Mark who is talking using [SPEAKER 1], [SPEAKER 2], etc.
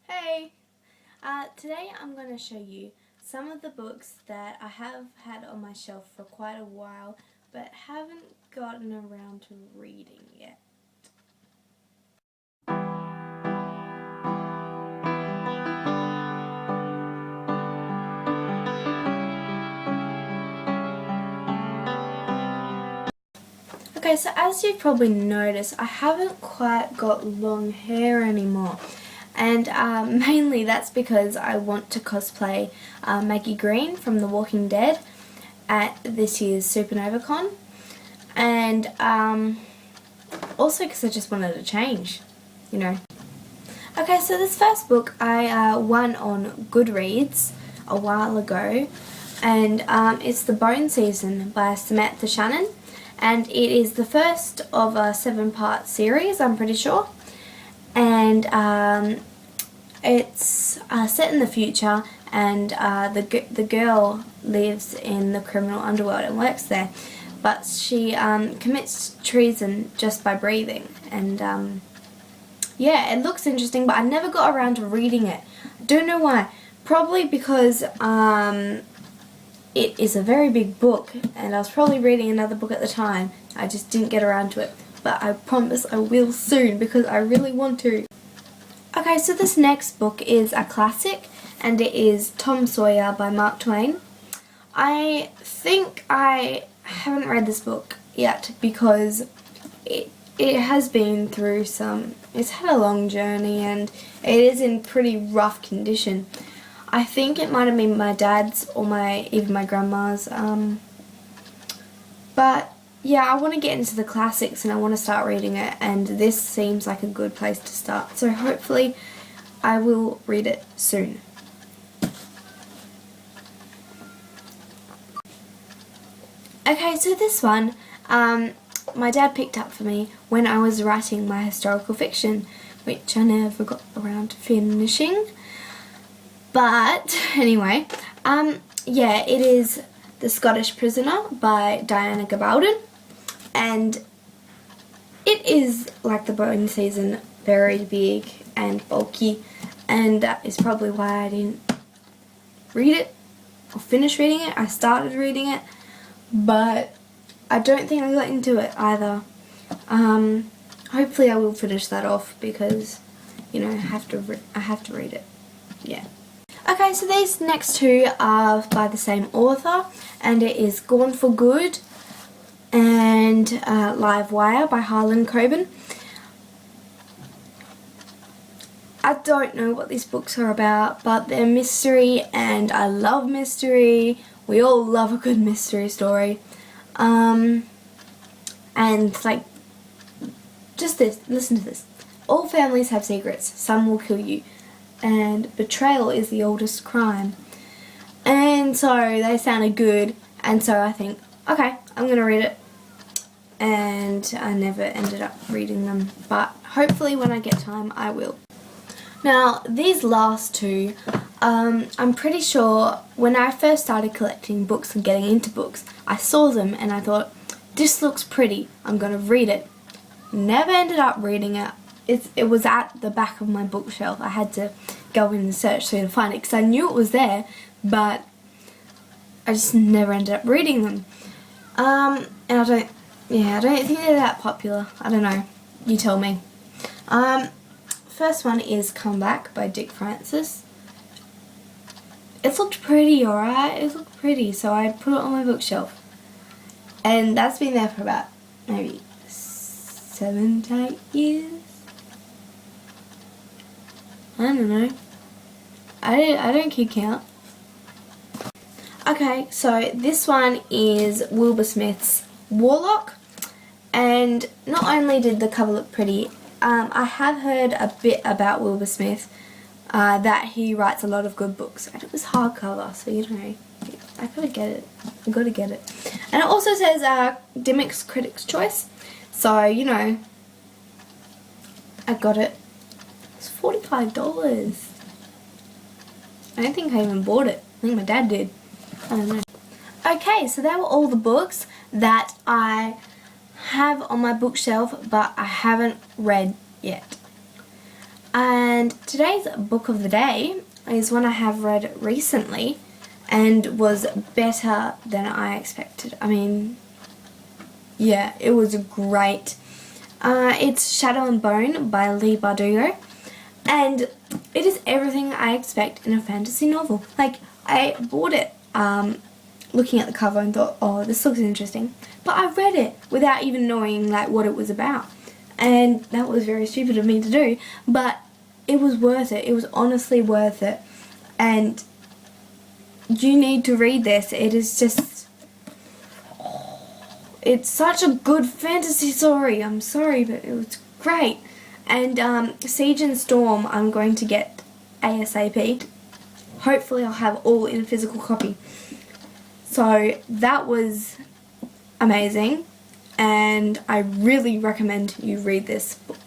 [SPEAKER 1] Hey! Today I'm going to show you some of the books that I have had on my shelf for quite a while but haven't gotten around to reading yet. Okay, so as you've probably noticed, I haven't quite got long hair anymore. And mainly that's because I want to cosplay Maggie Green from The Walking Dead at this year's Supernova Con. And also because I just wanted to change, you know. Okay, so this first book I won on Goodreads a while ago, and it's The Bone Season by Samantha Shannon, and it is the first of a 7-part series, I'm pretty sure, and it's set in the future, and the girl lives in the criminal underworld and works there, but she commits treason just by breathing, and yeah, it looks interesting, but I never got around to reading it. I don't know why. Probably because it is a very big book, and I was probably reading another book at the time. I just didn't get around to it. But I promise I will soon because I really want to. Okay, so this next book is a classic, and it is Tom Sawyer by Mark Twain. I think I haven't read this book yet because it has been through it's had a long journey and it is in pretty rough condition. I think it might have been my dad's or even my grandma's, but yeah, I want to get into the classics and I want to start reading it, and this seems like a good place to start, so hopefully I will read it soon. Okay, so this one, my dad picked up for me when I was writing my historical fiction, which I never got around to finishing. But anyway, yeah, it is The Scottish Prisoner by Diana Gabaldon, and it is like The Bone Season, very big and bulky, and that is probably why I didn't read it or finish reading it. I started reading it, but I don't think I got into it either. Hopefully I will finish that off because, you know, I have to read it. Yeah. Okay, so these next two are by the same author, and it is Gone for Good and Live Wire by Harlan Coben. I don't know what these books are about, but they're mystery, and I love mystery. We all love a good mystery story. And like, just this, listen to this. All families have secrets. Some will kill you. And betrayal is the oldest crime. And so they sounded good, and so I think, okay, I'm going to read it. And I never ended up reading them, but hopefully when I get time I will. Now, these last two, I'm pretty sure when I first started collecting books and getting into books, I saw them and I thought, this looks pretty, I'm going to read it. Never ended up reading it. It was at the back of my bookshelf. I had to go in and search to find it because I knew it was there, but I just never ended up reading them. And I don't think they're that popular. I don't know. You tell me. First one is Come Back by Dick Francis. It looked pretty, alright? It looked pretty, so I put it on my bookshelf. And that's been there for about maybe 7 to 8 years. I don't know. I don't keep count. Okay, so this one is Wilbur Smith's Warlock, and not only did the cover look pretty, I have heard a bit about Wilbur Smith, that he writes a lot of good books, and it was hardcover, so you know, I gotta get it. I gotta get it. And it also says Dymocks Critics' Choice, so you know, I got it. It's $45. I don't think I even bought it. I think my dad did. I don't know. Okay, so they were all the books that I have on my bookshelf, but I haven't read yet. And And today's book of the day is one I have read recently and was better than I expected. I mean, yeah, it was great. It's Shadow and Bone by Leigh Bardugo, and it is everything I expect in a fantasy novel. Like, I bought it looking at the cover and thought, oh, this looks interesting, but I read it without even knowing like what it was about, and that was very stupid of me to do, but it was worth it. It was honestly worth it, and you need to read this. It is just, it's such a good fantasy story. I'm sorry, but it was great. And Siege and Storm I'm going to get ASAP. Hopefully I'll have all in a physical copy. So that was amazing, and I really recommend you read this book.